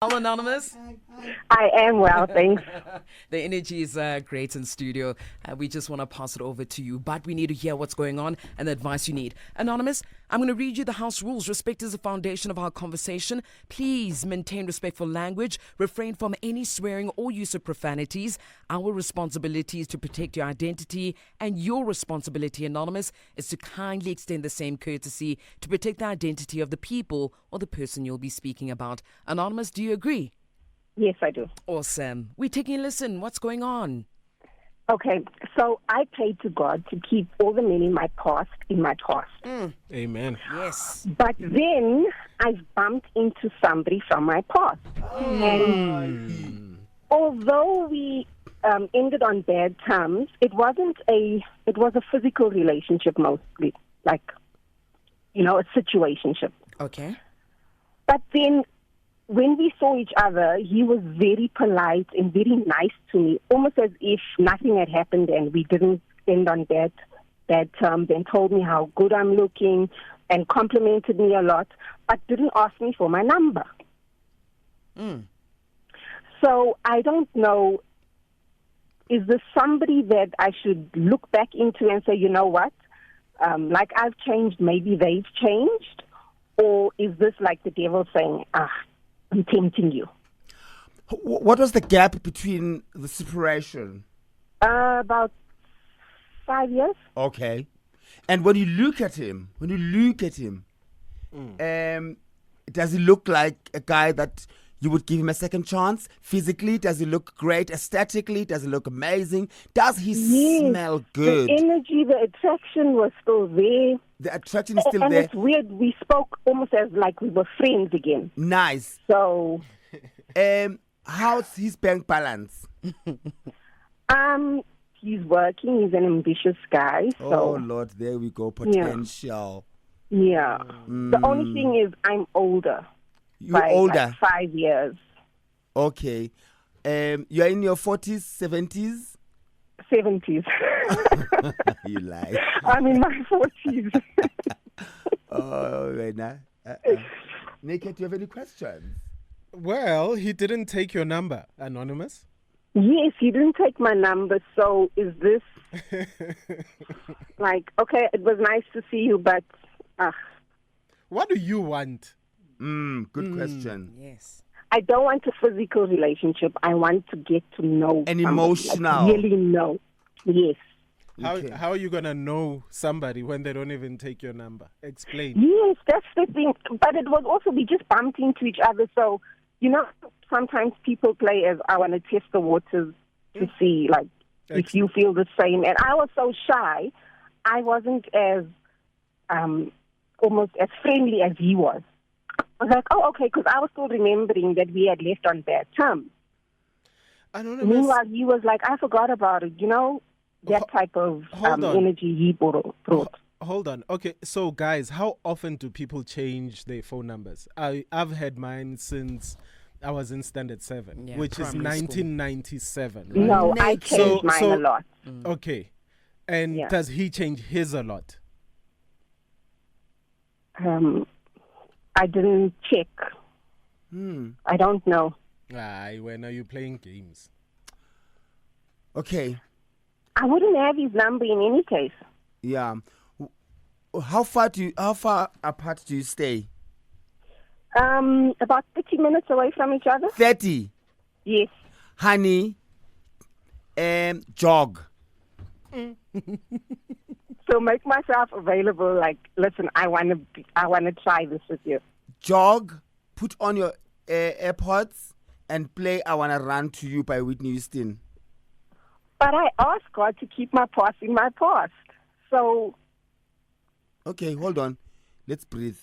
Hello, Anonymous. I am well, thanks. The energy is great in studio. We just want to pass it over to you, but we need to hear what's going on and the advice you need. Anonymous, I'm going to read you the house rules. Respect is the foundation of our conversation. Please maintain respectful language. Refrain from any swearing or use of profanities. Our responsibility is to protect your identity, and your responsibility, Anonymous, is to kindly extend the same courtesy to protect the identity of the people or the person you'll be speaking about. Anonymous, do you agree? Yes, I do. Awesome. We're taking a listen. What's going on? Okay, so I prayed to God to keep all the men in my past in my past. Amen. Yes. But then I bumped into somebody from my past. And although we ended on bad terms, it was a physical relationship mostly, like, a situationship. Okay. But then when we saw each other, he was very polite and very nice to me, almost as if nothing had happened and we didn't end on bad terms, and told me how good I'm looking and complimented me a lot, but didn't ask me for my number. So I don't know, is this somebody that I should look back into and say, you know what, like I've changed, maybe they've changed? Or is this like the devil saying, I'm tempting you? What was the gap between the separation? About 5 years. Okay. And when you look at him, does he look like a guy that you would give him a second chance? Physically, does he look great? Aesthetically, does he look amazing? Does he smell good? The energy, the attraction was still there. The attraction is still and there. It's weird. We spoke almost as like we were friends again. Nice. So, how's his bank balance? He's working. He's an ambitious guy. So, Oh Lord, there we go. Potential. Yeah. The only thing is, I'm older. You're by older. Like 5 years. Okay. You're in your 40s, 70s? 70s. You lie. I'm in my 40s. Oh, right now. Naked, do you have any questions? Well, he didn't take your number, Anonymous. Yes, he didn't take my number. So is this like, okay, it was nice to see you, but What do you want? Good question. Yes. I don't want a physical relationship. I want to get to know An somebody, emotional. like really know. Yes. Okay. How are you going to know somebody when they don't even take your number? Explain. Yes, that's the thing. But it was also, we just bumped into each other. So, sometimes people play as I want to test the waters to see, like, if you feel the same. And I was so shy. I wasn't as, almost as friendly as he was. I was like, oh, okay, because I was still remembering that we had left on bad terms. Anonymous. Meanwhile, he was like, I forgot about it, that type of hold on. energy he brought. Hold on. Okay, so guys, how often do people change their phone numbers? I've had mine since I was in Standard 7, Yeah, which is primary school. 1997, right? No, I Naked. changed mine a lot. Okay. And Yeah. does he change his a lot? I didn't check. I don't know. When are you playing games? Okay. I wouldn't have his number in any case. Yeah. How far apart do you stay? About 30 minutes away from each other. 30. Yes. Honey, jog. So make myself available. Like, listen, I want to try this with you. Jog, put on your AirPods and play I Wanna Run to You by Whitney Houston. But I asked God to keep my past in my past. So, Okay, hold on. Let's breathe.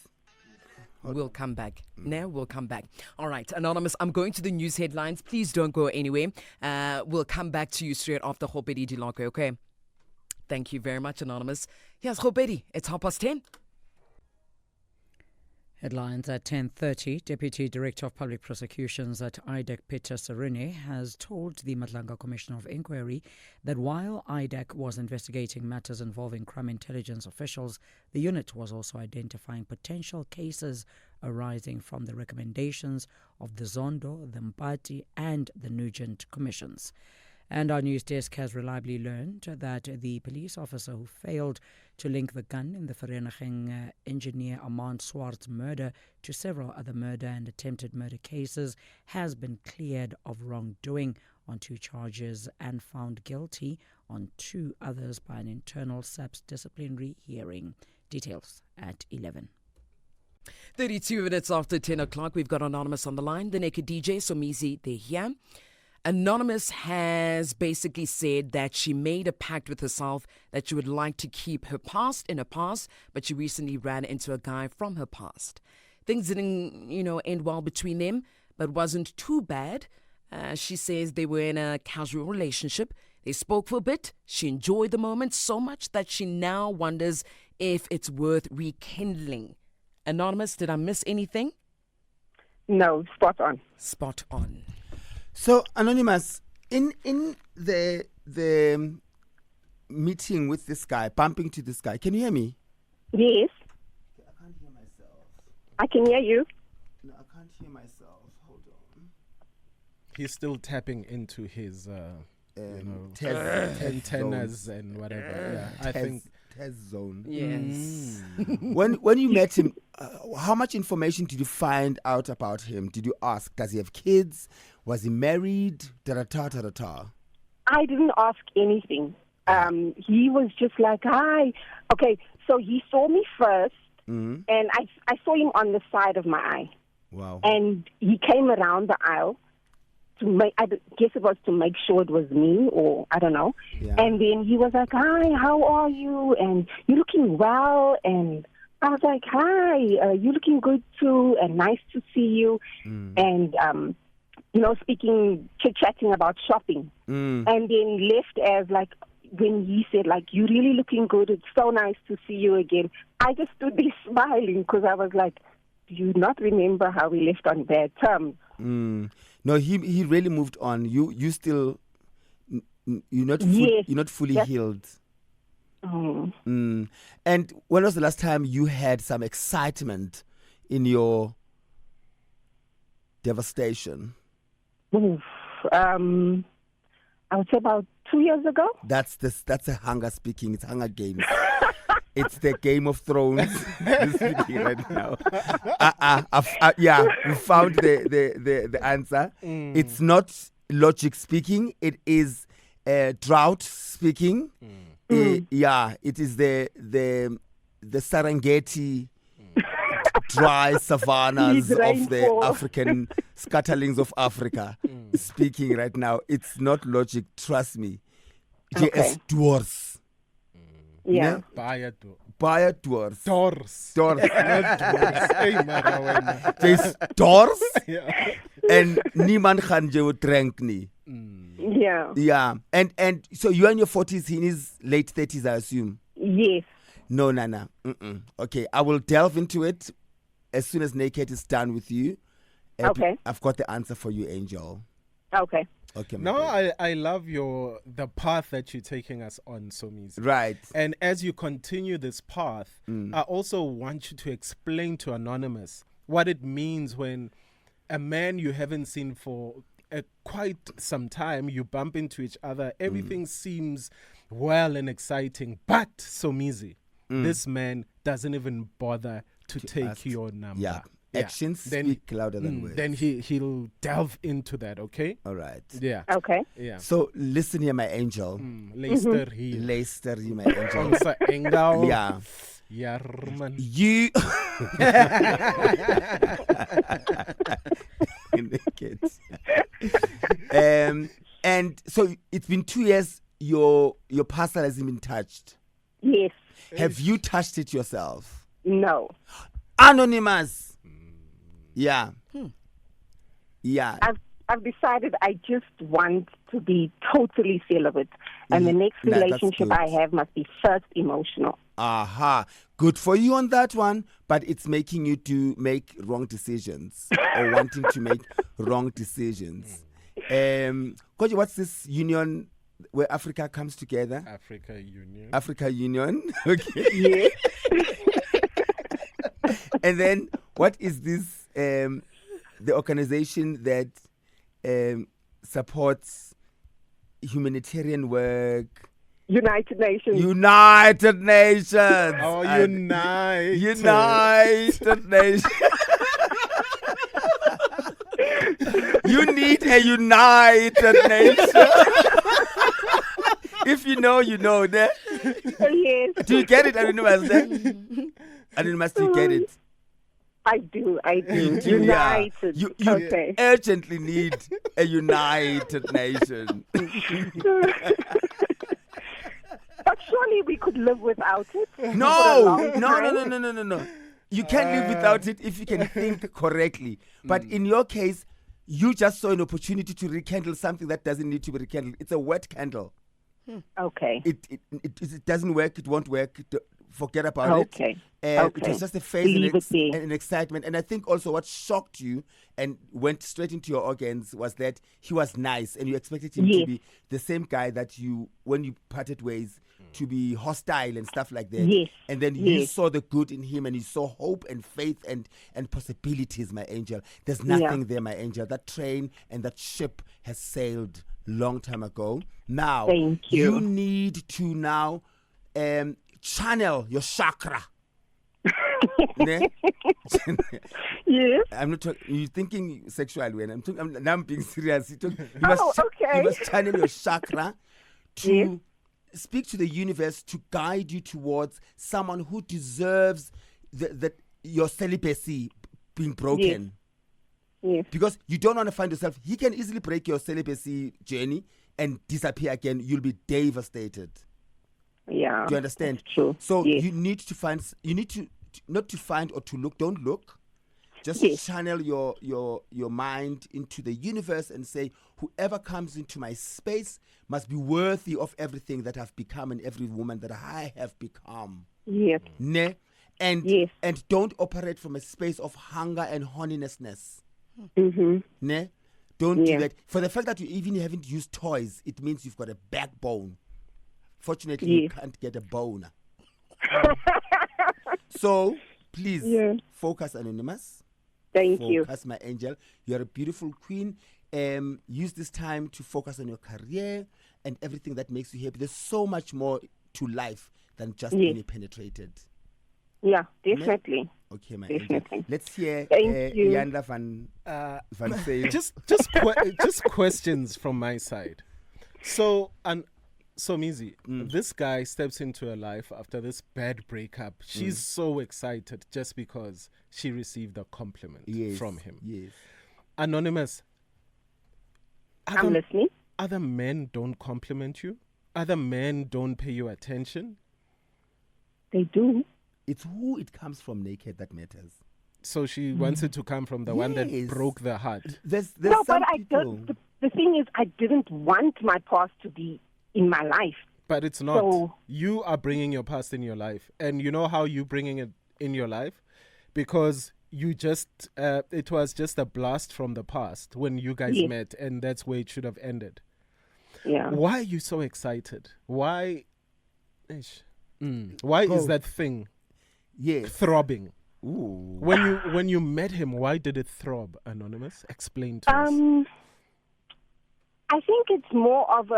We'll come back. Now we'll come back. All right, Anonymous, I'm going to the news headlines. Please don't go anywhere. We'll come back to you straight after Khobedi Dilonke, okay? Thank you very much, Anonymous. Here's Khobedi. It's 10:30. Headlines at 10:30. Deputy Director of Public Prosecutions at IDEC, Peter Serene, has told the Madlanga Commission of Inquiry that while IDEC was investigating matters involving crime intelligence officials, the unit was also identifying potential cases arising from the recommendations of the Zondo, the Mpati and the Nugent commissions. And our news desk has reliably learned that the police officer who failed to link the gun in the Vereeniging engineer Armand Swart's murder to several other murder and attempted murder cases has been cleared of wrongdoing on 2 charges and found guilty on 2 others by an internal SAPS disciplinary hearing. Details at 11. 32 minutes after 10 o'clock, we've got Anonymous on the line. The Naked DJ, Somizi, they're here. Anonymous has basically said that she made a pact with herself that she would like to keep her past in her past, but she recently ran into a guy from her past. Things didn't, end well between them, but wasn't too bad. She says they were in a casual relationship. They spoke for a bit. She enjoyed the moment so much that she now wonders if it's worth rekindling. Anonymous, did I miss anything? No, spot on. Spot on. So, Anonymous, in the meeting with this guy, bumping to this guy, can you hear me? Yes, I can't hear myself. I can hear you. No, I can't hear myself. Hold on. He's still tapping into his, Test antennas and whatever. Yeah, I think. Test zone. Yes. When you met him, how much information did you find out about him? Did you ask? Does he have kids? Was he married? Ta-ta-ta-ta-ta. I didn't ask anything. He was just like, hi. Okay, so he saw me first, and I saw him on the side of my eye. Wow. And he came around the aisle I guess it was to make sure it was me, or I don't know. Yeah. And then he was like, hi, how are you? And you're looking well. And I was like, hi, you're looking good too, and nice to see you. And, chit-chatting about shopping. And then left as like, when he said, like, you're really looking good, it's so nice to see you again. I just stood there smiling because I was like, do you not remember how we left on bad terms? No, he really moved on. You still, you're not you're not fully healed. And when was the last time you had some excitement in your devastation? Oof. I would say about 2 years ago. That's a Hunger speaking. It's Hunger Games. It's the Game of Thrones speaking right now. We found the answer. It's not logic speaking. It is drought speaking. It is the Serengeti dry savannas of the African scatterlings of Africa speaking right now. It's not logic. Trust me. JS Dwarfs. Yeah. Baie dwars. Dors. Dors. Hey, Marawena. Jy's dors. Yeah. En niemand gaan jou drink nie. Yeah. Yeah. And so you're in your 40s, he in his late 30s, I assume. Yes. No, Nana. Okay, I will delve into it as soon as Naked is done with you. Okay. I've got the answer for you, Angel. Okay. Okay. No, I love the path that you're taking us on, Somizi. Right. And as you continue this path, I also want you to explain to Anonymous what it means when a man you haven't seen for quite some time, you bump into each other, everything seems well and exciting, but Somizi, this man doesn't even bother to take your number. Yeah. Actions speak louder than words. Then he'll delve into that, okay? All right. Yeah. Okay. Yeah. So listen here, my angel. Leicester here. Leicester, you my angel. Onze Engel. Yeah. Ja, man. You. Naked. And so it's been 2 years. Your parcel hasn't been touched. Yes. Have you touched it yourself? No. Anonymous. Yeah. Yeah. I've decided I just want to be totally celibate, and the next relationship I have must be first emotional. Aha. Good for you on that one, but it's making you to make wrong decisions or wanting to make wrong decisions. Coach, what's this union where Africa comes together? Africa Union. Africa Union. Okay. Yes. And then what is this? The organization that supports humanitarian work. United Nations. United Nations. Oh, United. United Nations. You need a United Nation. If you know, you know. There. Yes. Do you get it, Anonymous? Anonymous, do you get it? I do. Yeah. United. You Okay. urgently need a United Nation. But surely we could live without it. No. For a long No. You can't live without it if you can think correctly. But in your case, you just saw an opportunity to rekindle something that doesn't need to be rekindled. It's a wet candle. Okay. It doesn't work. It won't work. Forget about it. Okay. It was just a phase Leave it be. and an excitement. And I think also what shocked you and went straight into your organs was that he was nice and you expected him to be the same guy that you, when you parted ways, to be hostile and stuff like that. Yes. And then you saw the good in him and you saw hope and faith and possibilities, my angel. There's nothing there, my angel. That train and that ship has sailed long time ago. Now, Thank you. You need to now channel your chakra. Ne? Yes. I'm not talking. You're thinking sexually when now I'm being serious. You Okay. must channel your chakra to speak to the universe to guide you towards someone who deserves your celibacy being broken. Yes. Because you don't want to find yourself. He can easily break your celibacy journey and disappear again. You'll be devastated. Yeah. Do you understand? That's true. So Yes. you need to not to find or to look. Don't look. Just channel your mind into the universe and say, whoever comes into my space must be worthy of everything that I've become and every woman that I have become. Yes. Ne? And Yes. and don't operate from a space of hunger and horniness. Mm-hmm. Ne? Don't do Yeah. that. For the fact that you even haven't used toys, it means you've got a backbone. Fortunately, you can't get a boner. So, please focus, Anonymous. Thank you. Focus, my angel. You're a beautiful queen. Use this time to focus on your career and everything that makes you happy. There's so much more to life than just being penetrated. Yeah, definitely. Ne? Okay, my Definitely. angel. Let's hear Thank you. Yanda van Sale. Just questions from my side. So Mizi, this guy steps into her life after this bad breakup. She's so excited just because she received a compliment from him. Yes. Anonymous. I'm listening. Other men don't compliment you? Other men don't pay you attention? They do. It's who it comes from naked that matters. So she wants it to come from the one that Yes. broke the heart. There's No, some but I people. don't. The thing is, I didn't want my past to be in my life. But it's not. So- You are bringing your past in your life. And you know how you bringing it in your life? Because you just, it was just a blast from the past when you guys met, and that's where it should have ended. Yeah. Why are you so excited? Why? Why is that thing throbbing? Ooh. When you met him, why did it throb, Anonymous? Explain to us. I think it's more of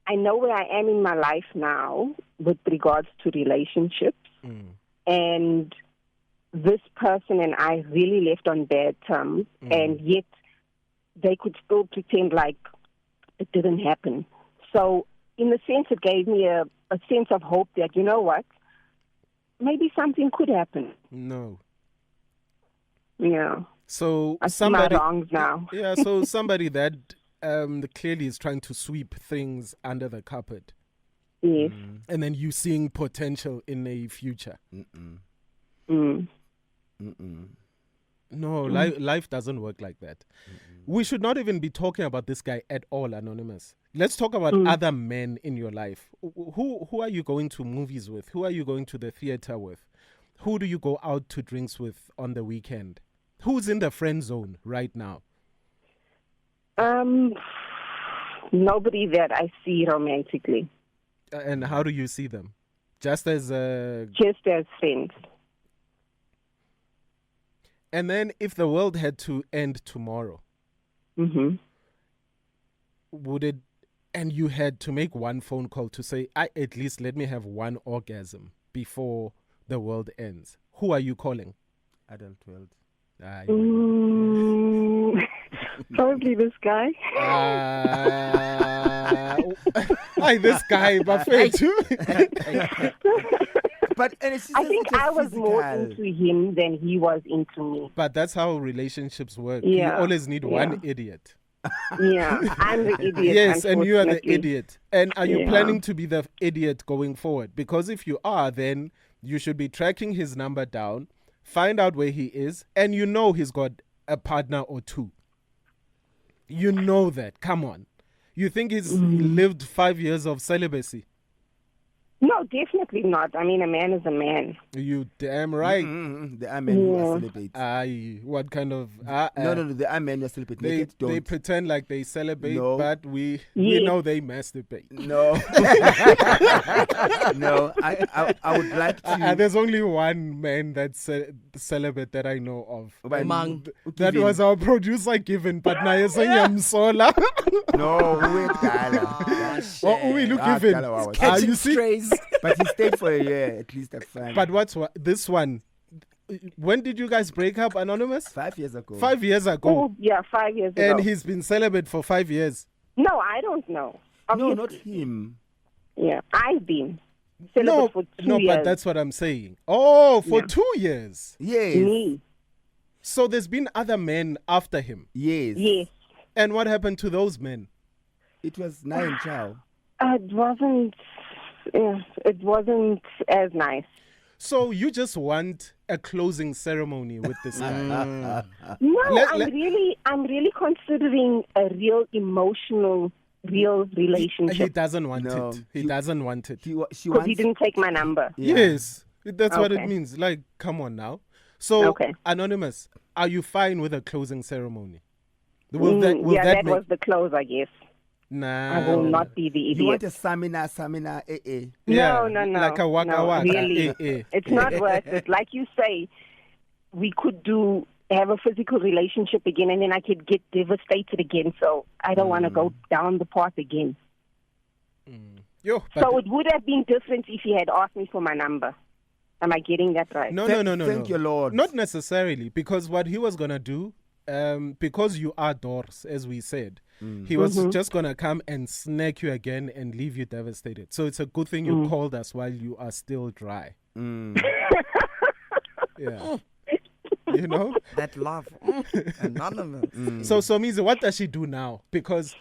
I know where I am in my life now with regards to relationships. And this person and I really left on bad terms, and yet they could still pretend like it didn't happen. So in a sense, it gave me a sense of hope that, you know what, maybe something could happen. No. Yeah. So I see my wrongs now. Yeah, so somebody that clearly is trying to sweep things under the carpet. Yes. And then you seeing potential in a future. No, life doesn't work like that. We should not even be talking about this guy at all, Anonymous. Let's talk about other men in your life. Who are you going to movies with? Who are you going to the theater with? Who do you go out to drinks with on the weekend? Who's in the friend zone right now? Nobody that I see romantically. And how do you see them? Just as friends. And then if the world had to end tomorrow, would it, and you had to make one phone call to say, at least let me have one orgasm before the world ends, who are you calling? Adult world. Probably this guy. This guy, buffet too. But I think I was more into him than he was into me. But that's how relationships work. Yeah. You always need one idiot. Yeah, I'm the idiot. Yes, and you are the idiot. And are you Yeah. planning to be the idiot going forward? Because if you are, then you should be tracking his number down, find out where he is, and you know he's got a partner or two. You know that. Come on. You think he's lived 5 years of celibacy? No, definitely not. I mean, a man is a man. You damn right. There are men who are celibate. What kind of... No, there are men who are celibate. They pretend like they celebrate, No. but we know they masturbate. No. No, I would like to... There's only one man that's celibate that I know of. Mang. That was our producer, Given, but now you're saying Sola. No, we're Gala. We look Given. Catching You see? strays. But he stayed for a year, at least that's fine. But this one? When did you guys break up, Anonymous? 5 years ago. 5 years ago. Oh, yeah, 5 years ago. And he's been celibate for 5 years. No, I don't know. No, Obviously. not him. Yeah, I've been celibate for 2 years. But that's what I'm saying. Oh, for 2 years. Yes. Me. So there's been other men after him. Yes. Yes. And what happened to those men? It was Nine Chow. It wasn't as nice. So you just want a closing ceremony with this guy? No, I'm really considering a real emotional, real He relationship. doesn't want No, it. He doesn't want it. She Because wants... he didn't take my number. Yeah. Yes, that's what it Okay. means. Like, come on now. So, Okay. Anonymous, are you fine with a closing ceremony? That make... was the close, I guess. Nah. I will not be the You want idiot. a Samina, Yeah, No. like a waka No, waka. really. It's not worth it. Like you say, we could have a physical relationship again, and then I could get devastated again. So I don't want to go down the path again. Yo, So it would have been different if he had asked me for my number. Am I getting that right? No. Thank you, Lord. Not necessarily, because what he was gonna do, because you are doors, as we said, he was just gonna come and snag you again and leave you devastated. So it's a good thing you called us while you are still dry. Yeah. You know? That love. Anonymous. So Somizi, what does she do now? Because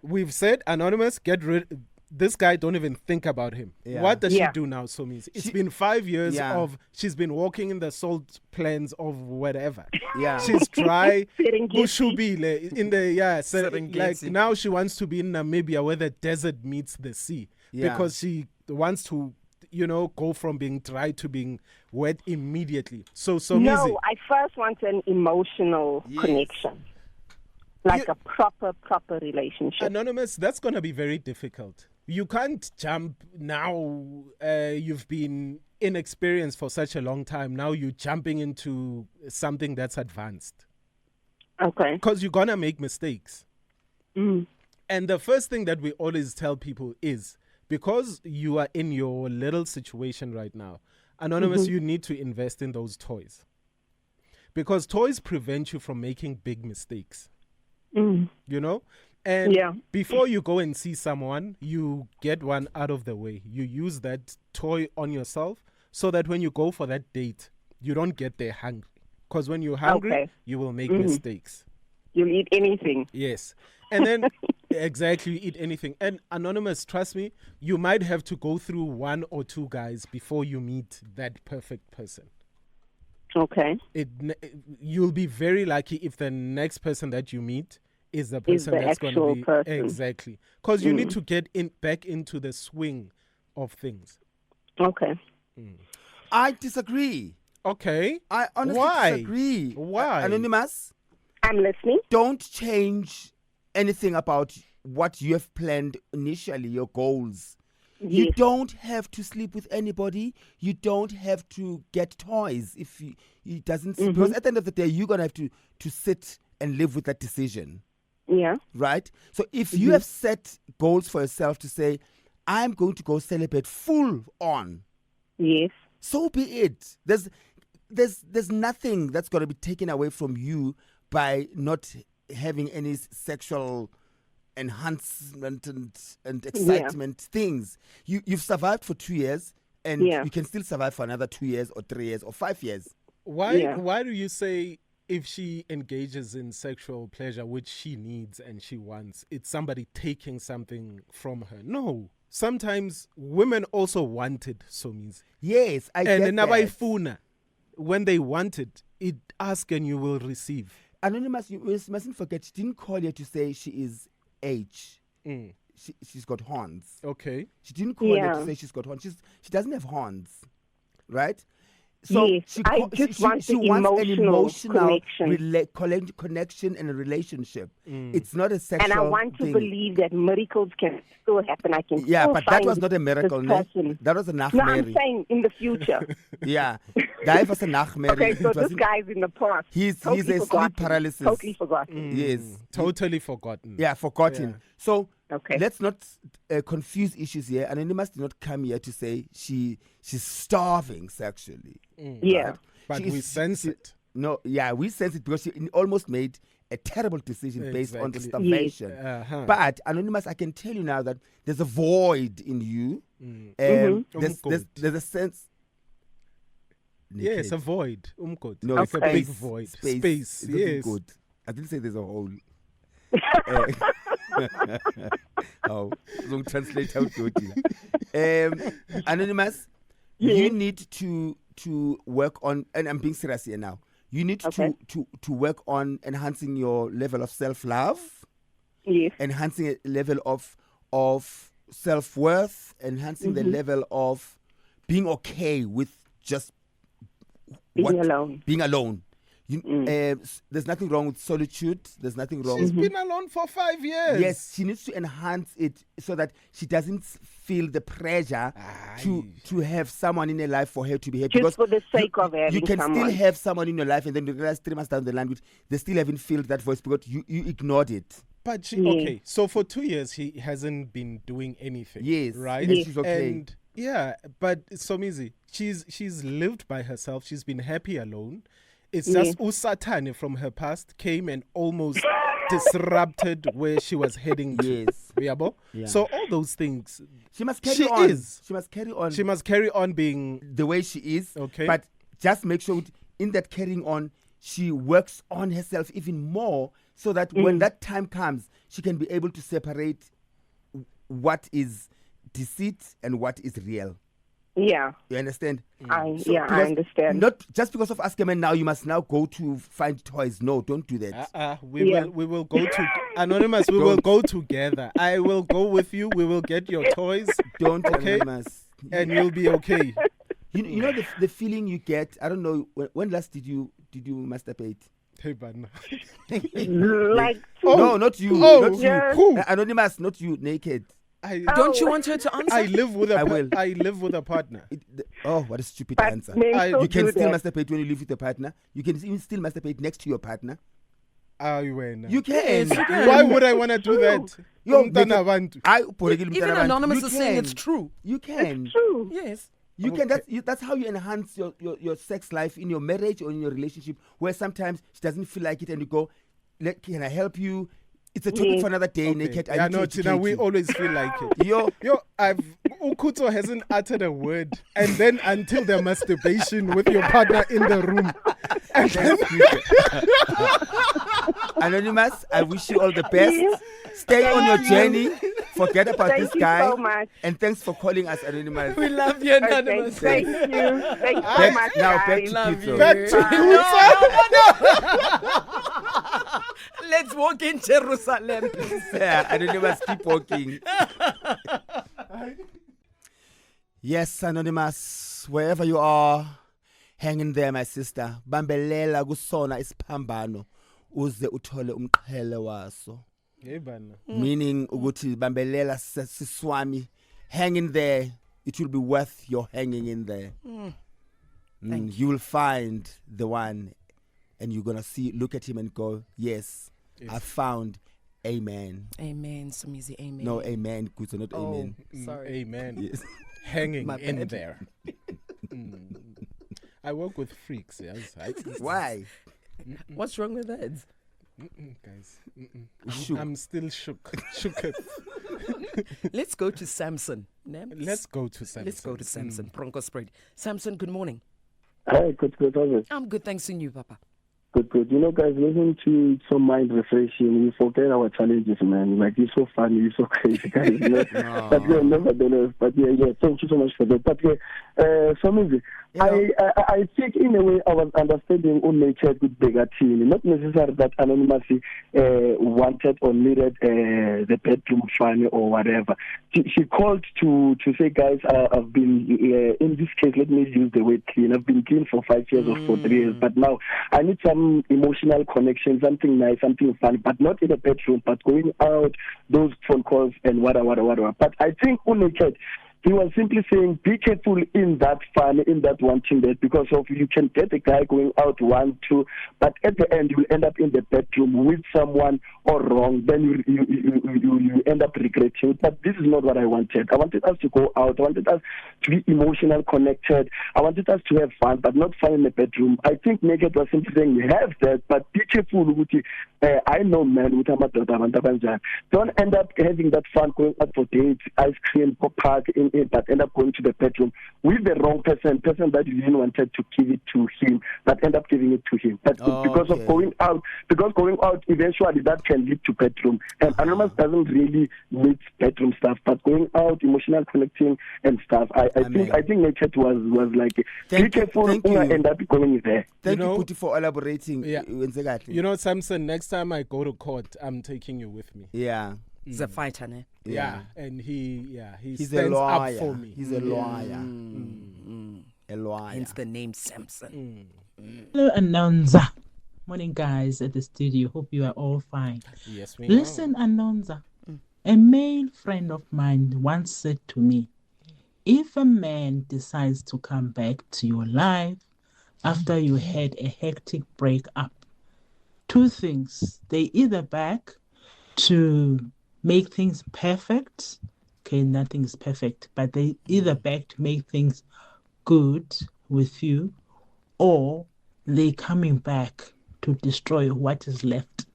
we've said, Anonymous, get rid. This guy, don't even think about him. Yeah. What does she Yeah. do now, Somizi? It's been 5 years Yeah. of she's been walking in the salt plains of whatever. Yeah. She's dry. Serengeti. Bushubile in the Serengeti. like now she wants to be in Namibia where the desert meets the sea. Yeah. Because she wants to, go from being dry to being wet immediately. So Somizi. No, I first want an emotional connection. Like a proper relationship. Anonymous, that's going to be very difficult. You can't jump now. You've been inexperienced for such a long time. Now you're jumping into something that's advanced. Okay. Because you're going to make mistakes. Mm. And the first thing that we always tell people is, because you are in your little situation right now, Anonymous, you need to invest in those toys. Because toys prevent you from making big mistakes. Mm. And Yeah. before you go and see someone, you get one out of the way. You use that toy on yourself so that when you go for that date, you don't get there hungry. Because when you're hungry, Okay. you will make mistakes. You'll eat anything. Yes. And then, exactly, you eat anything. And Anonymous, trust me, you might have to go through one or two guys before you meet that perfect person. Okay. You'll be very lucky if the next person that you meet is the person that's going to be person. exactly, because you need to get back into the swing of things. Okay. I disagree. Okay. I honestly disagree. Why? Anonymous, I'm listening. don't change anything about what you have planned initially, your goals. You Yes. don't have to sleep with anybody. You don't have to get toys if it doesn't. Because at the end of the day, you're gonna have to sit and live with that decision, Yeah. right? So if you have set goals for yourself to say, I'm going to go celebrate full on, Yes. so be it. There's nothing that's gonna be taken away from you by not having any sexual enhancement and excitement things. You've survived for 2 years, and you can still survive for another 2 years or 3 years or 5 years. Why do you say if she engages in sexual pleasure, which she needs and she wants, it's somebody taking something from her? No. Sometimes women also want it, so means. Yes, I get and that. when they want it, ask and you will receive. Anonymous, you mustn't forget, she didn't call you to say she is H. She's got horns. Okay. She didn't call you to say she's got horns. She doesn't have horns, right? So yes, I just want an emotional connection and a relationship. It's not a sexual thing. And I want to believe that miracles can still happen. I can but that was not a miracle. That was a nachmeri. No, I'm saying in the future. Yeah. That was a nachmeri. Okay, so this guy's in the past. He's a sleep paralysis. Totally forgotten. Yes. Totally forgotten. Yeah, forgotten. Yeah. So okay. Let's not confuse issues here. Anonymous did not come here to say she's starving sexually. Yeah. Right? But we sense it. No, yeah, we sense it because she almost made a terrible decision based on the starvation. Yes. But Anonymous, I can tell you now that there's a void in you. There's a sense. Yes, a void. No, it's a big void. Space. Yes. Good. I didn't say there's a hole. Oh, long translate how to Anonymous, you need to work on, and I'm being serious here now. You need to work on enhancing your level of self-love. Yes. Enhancing a level of self-worth, enhancing the level of being okay with just being alone. Being alone. There's nothing wrong with solitude. There's nothing wrong. She's been alone for 5 years. Yes, she needs to enhance it so that she doesn't feel the pressure to have someone in her life for her to be happy. Just for the sake of having you can someone. still have someone in your life, and then you realize 3 months down the line, they still haven't felt that voice because you ignored it. But okay, so for 2 years he hasn't been doing anything. Yes, right. Yes. She's okay. And yeah, but it's so easy. She's lived by herself. She's been happy alone. It's just Usatane from her past came and almost disrupted where she was heading to. Yes. Yeah. So all those things. She must carry on. She must carry on being the way she is. Okay. But just make sure in that carrying on, she works on herself even more so that when that time comes, she can be able to separate what is deceit and what is real. Yeah. You understand? I understand. Not just because of Ask a Man now, you must now go to find toys. No, don't do that. We will go to Anonymous. We will go together. I will go with you. We will get your toys. Don't, okay? Anonymous. And you'll be okay. You know the feeling you get. I don't know when last did you masturbate? Hey, but no. Like no, not you. Not you. Who? Anonymous, not you. Naked. Don't you want her to answer? I live with a partner. What a stupid answer. You can still masturbate when you live with a partner. You can even still masturbate next to your partner. You can. Why would I want to do that? Even Anonymous is saying it's true. You can. It's true. Yes. You can. That's how you enhance your sex life in your marriage or in your relationship, where sometimes she doesn't feel like it and you go, can I help you? It's a topic for another day, Naked. Tina, we always feel like it. Ukuto hasn't uttered a word, and then until the masturbation with your partner in the room. Anonymous, I wish you all the best. Stay on your journey. Forget about Thank this you guy. so much. And thanks for calling us anonymous. We love you, Okay, Anonymous. thank you. Thank you so Back- much, now guys. back to Love Kitso. you. Back to Let's walk in Jerusalem, please. Yeah, anonymous, keep walking. Yes, anonymous, wherever you are, hang in there, my sister. Bambelela kusona isiphambano uze uthole umqhele waso. Hey, bana. Meaning ukuthi bambelela siswami, hang in there. It will be worth your hanging in there. You will find the one, and you're gonna look at him and go, yes. I found amen. Amen, Sumizi, amen. No, amen. Good, so not amen. Sorry. Amen. Yes. Hanging My in bad. there. I work with freaks, yes. Why? What's wrong with that? Guys. Shook. I'm still shooketh. Let's go to Samson. Ne? Let's go to Samson. Let's go to Samson. Bronco spread. Samson, good morning. Hi, good. I'm good, thanks to you, Papa. Good. You know, guys, listen to some mind refreshing. We forget our challenges, man. Like, it's so funny, it's so crazy, guys. You know? But yeah, nevertheless, but yeah, thank you so much for that. But yeah, Somizi, I think in a way I was understanding unnatured with Begatini. Not necessarily that anonymity wanted or needed the bedroom fun or whatever. She called to say, guys, I've been, in this case, let me use the word clean. I've been clean for 5 years or for 3 years, but now I need some emotional connection, something nice, something fun, but not in the bedroom, but going out, those phone calls and whatever. But I think unnatured, he was simply saying, be careful in that fun, in that wanting that, because of you can get a guy going out 1, 2, but at the end you will end up in the bedroom with someone or wrong, then you end up regretting. But this is not what I wanted. I wanted us to go out. I wanted us to be emotional connected. I wanted us to have fun, but not fun in the bedroom. I think Naked was simply saying, you have that, but be careful. I know, man, don't end up having that fun going out for dates, ice cream, pop park, but end up going to the bedroom with the wrong person that you didn't wanted to give it to him, but end up giving it to him. But because of going out, eventually that can lead to bedroom. And Anonymous doesn't really need bedroom stuff, but going out, emotional connecting and stuff. I think Nature was like, be careful, end up going there. Thank you, Puti, for elaborating. Yeah. You know, Samson, next time I go to court, I'm taking you with me. Yeah. He's a fighter, ne? Yeah. And he He's stands a lawyer. up for me. He's a lawyer. A lawyer. Hence the name Samson. Hello, Anonza. Morning, guys, at the studio. Hope you are all fine. Yes, we Listen, Anonza. A male friend of mine once said to me, if a man decides to come back to your life after you had a hectic breakup, 2 things. They either back to make things perfect. Okay, nothing is perfect, but they either back to make things good with you, or they coming back to destroy what is left.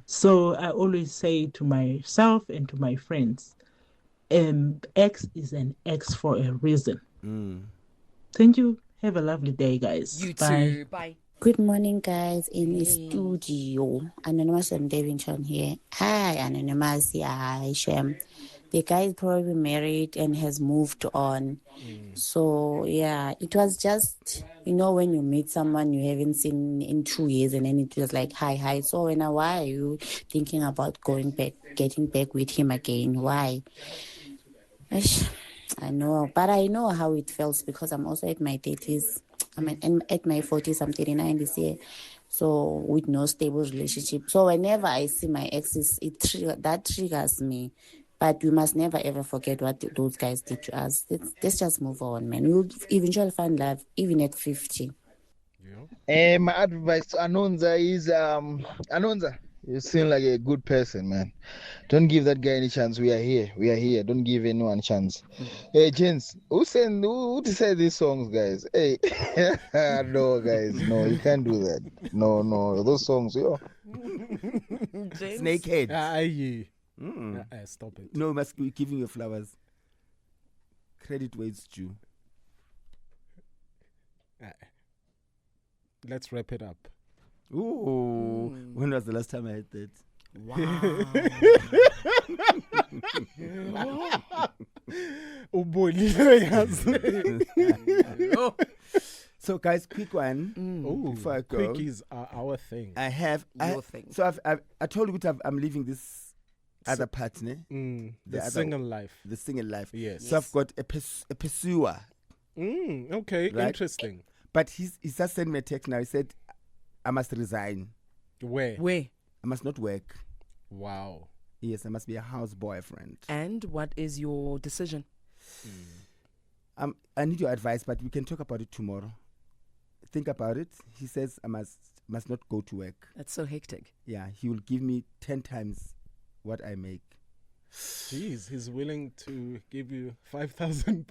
So I always say to myself and to my friends, X is an X for a reason. Thank you. Have a lovely day, guys. You Bye. too. Bye. Good morning, guys, in the studio. Anonymous and Devin here. Hi, Anonymous. Hi, Shem. The guy is probably married and has moved on. So, yeah, it was just, when you meet someone you haven't seen in 2 years and then it was like, hi. So, why are you thinking about going back, getting back with him again? Why? I know, but I know how it feels because I'm also at my 30s. I'm at my 40s, I'm 39 this year. So with no stable relationship. So whenever I see my exes, that triggers me. But we must never ever forget what those guys did to us. Let's just move on, man. We'll eventually find love, even at 50. My advice to Anonza is, Anonza, you seem like a good person, man. Don't give that guy any chance. We are here. Don't give anyone a chance. Hey, gents, who decided these songs, guys? Hey, no, guys, no, you can't do that. No, those songs, yo. Snakehead. Stop it. No, must be giving you flowers. Credit where it's due. Let's wrap it up. Ooh. When was the last time I had that? So, guys, quick one. Before I go. Quickies are our thing. Your thing. So I told you I'm leaving this other partner. The single life. The single life. Yes. So I've got a pursuer. Okay, right? Interesting. But he just sent me a text now. He said, I must resign. Where? I must not work. Wow. Yes, I must be a house boyfriend. And what is your decision? I need your advice, but we can talk about it tomorrow. Think about it. He says I must not go to work. That's so hectic. Yeah, he will give me 10 times what I make. Jeez, he's willing to give you $5,000.